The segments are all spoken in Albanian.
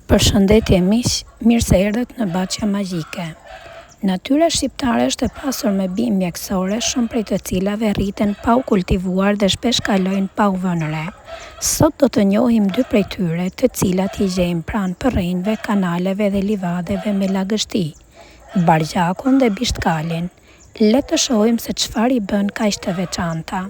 Përshëndetje miq, mirë se erdhët në Baçja Magjike. Natyra shqiptare është e pasur me bimë mjekësore, shumë prej të cilave rriten pa u kultivuar dhe shpesh kalojnë pa u vënë re. Sot do të njohim dy prej tyre, të cilat i gjejmë pranë përrenjve, kanaleve dhe livadeve me lagështi, bargjakun dhe bishtkalin. Le të shohim se çfarë i bën kaq të veçanta.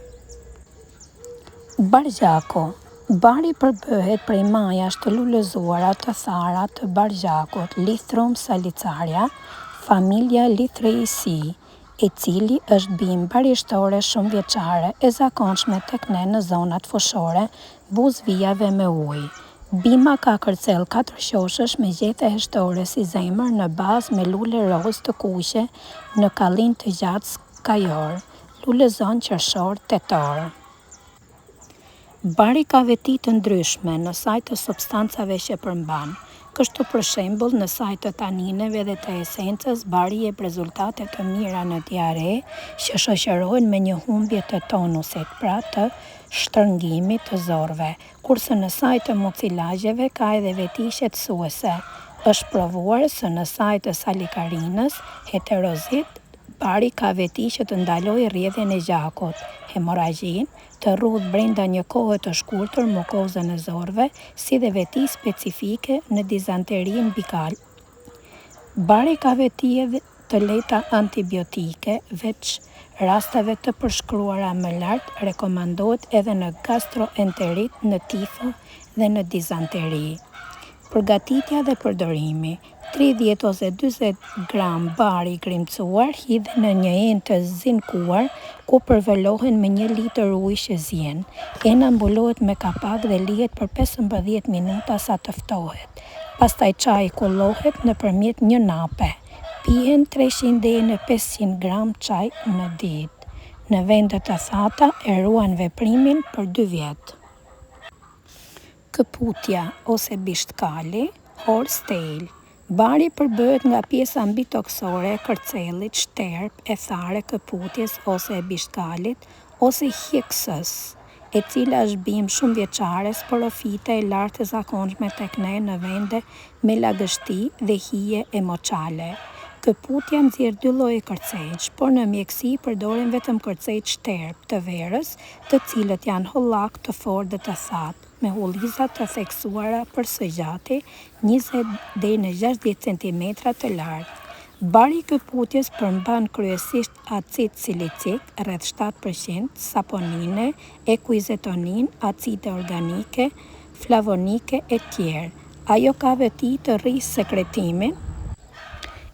Bargjaku. Bari përbëhet prej majash të lulëzuara të thara të bargjakut, Lythrum salicaria, familja Lythraceae, i cili është bimë barishtore shumë vjeçare, e zakonshme tek ne në zonat fushore, buzëvijave me ujë. Bima ka kërcell 4 qoshësh me gjethe heshtore si zemër në bazë me lule roz të kuqe në kallin të gjatë skajor. Lulëzon qershor-tetor. Bari ka veti të ndryshme në saj të substancave që përmban. Kështu për shembull, në saj të tanineve dhe të esencës, bari jep rezultate të mira në diare që shoqërohen me një humbje të tonusit, pra të shtrëngimit të zorëve, kurse në saj të mucilagjeve ka edhe veti shqetësuese. Është provuar se në saj të salikarinës, heterozit, bari ka veti që të ndalojë rrjedhjen e gjakut, hemorragjin, të rrudh brenda një kohe të shkurtër mukozën e zorëve, si dhe veti specifike në dizanterin bikal. Bari ka veti edhe të lehta antibiotike, veç rasteve të përshkruara më lart, rekomandohet edhe në gastroenterit, në tifo dhe në dizanteri. Përgatitja dhe përdorimi. 30 ose 40 gram bari grimcuar hidhen në një enë të zinkuar ku përvellohen me 1 litër ujë që zien. Ena mbulohet me kapak dhe lihet për 15 minuta sa të ftohet. Pastaj çaji kullohet nëpërmjet një nape. Pihen 300 deri në 500 gram çaj në ditë. Në vende të thata e ruan veprimin për 2 vjet. Këputja ose bishtkali, horse tail. Bari përbëhet nga pjesa mbitoksore e kërcellit, shterp, e thare, këputjes ose e bishtkalit, ose hjeksës, e cila është bimë shumë vjeçare, sporofite e lartë e zakonshme tek ne në vende me lagështi dhe hije e moçale. Këputja nxjerr 2 lloje kërcesh, por në mjeksi përdoren vetëm kërcesh shterp të verës, të cilët janë hollak të fortë dhe të thatë, me hulliza të theksuara për së gjati 20 deri në 60 cm të lartë. Bari i këputjes përmban kryesisht acid silicik, rreth 7%, saponine, ekuizetonin, acide organike, flavonike e tjerë. Ajo ka veti të rrisë sekretimin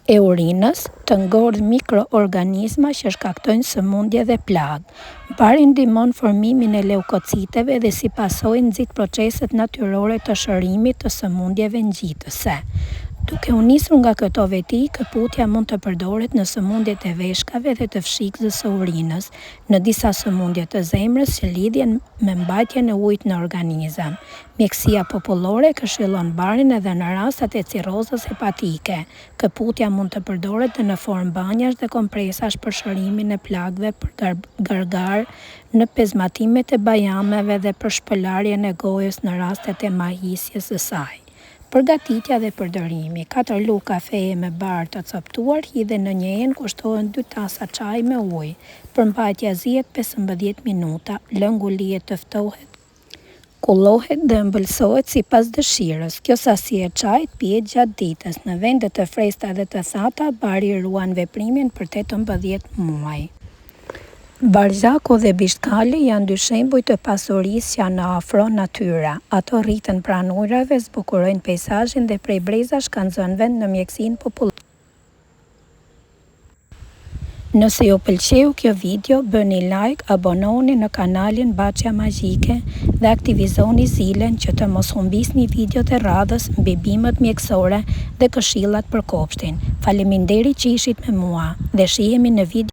e urinës, të ngordh mikroorganizma që shkaktojnë sëmundje dhe plagë. Bari ndihmon formimin e leukociteve dhe si pasojë nxit proceset natyrore të shërimit të sëmundjeve ngjitëse. Duke u nisur nga këto veti, këputja mund të përdoret në sëmundjet e veshkave dhe të fshikës së urinës, në disa sëmundje të zemrës që lidhen me mbajtjen e ujit në organizëm. Mjekësia popullore këshillon barin edhe në rastet e cirrozës hepatike. Këputja mund të përdoret në formë banjash dhe kompresash për shërimin e plagëve, për gargar, në pezmatimet e bajameve dhe për shpëlarjen e gojës në rastet e mahisjes së saj. Përgatitja dhe përdorimi. 4 lugë kafeje me bar të coptuar hidhen në një enë, kushtohen 2 tasa çaj me ujë. Përmbajtja zihet 15 minuta, lëngu lihet të ftohet, kullohet dhe ëmbëlsohet sipas dëshirës. Kjo sasi e çajit pihet gjatë ditës. Në vende të freskëta dhe të thata, bari ruan veprimin për 18 muaj. Bargjaku dhe bishtkali janë 2 shembuj të pasurisë që janë afro natyra. Ato rriten pranë ujrave, zbukurojnë peizazhin dhe prej brezash kanë zënë vend në mjeksinë popullore. Nëse ju pëlqeu kjo video, bëni like, abononi në kanalin Baçja Magjike dhe aktivizoni zilen që të mos humbisni videot e radhës mbi bimët mjekësore dhe këshillat për kopshtin. Faleminderit që ishit me mua dhe shihemi në video